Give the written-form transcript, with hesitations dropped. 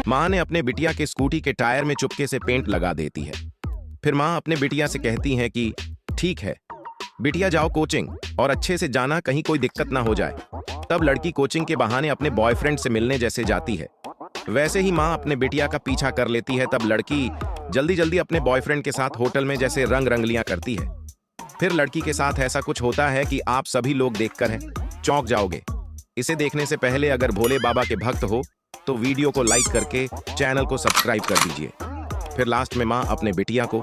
माँ ने अपने बिटिया के स्कूटी के टायर में चुपके से पेंट लगा देती है। फिर माँ अपने बिटिया से कहती है कि ठीक है बिटिया, जाओ कोचिंग और अच्छे से जाना, कहीं कोई दिक्कत ना हो जाए। तब लड़की कोचिंग के बहाने अपने बॉयफ्रेंड से मिलने जैसे जाती है। वैसे ही माँ अपने बिटिया का पीछा कर लेती है। तब लड़की जल्दी जल्दी अपने बॉयफ्रेंड के साथ होटल में जैसे रंग रंगलियां करती है। फिर लड़की के साथ ऐसा कुछ होता है कि आप सभी लोग देखकर हैं चौंक जाओगे। इसे देखने से पहले अगर भोले बाबा के भक्त हो तो वीडियो को लाइक करके चैनल को सब्सक्राइब कर दीजिए। फिर लास्ट में माँ अपने बिटिया को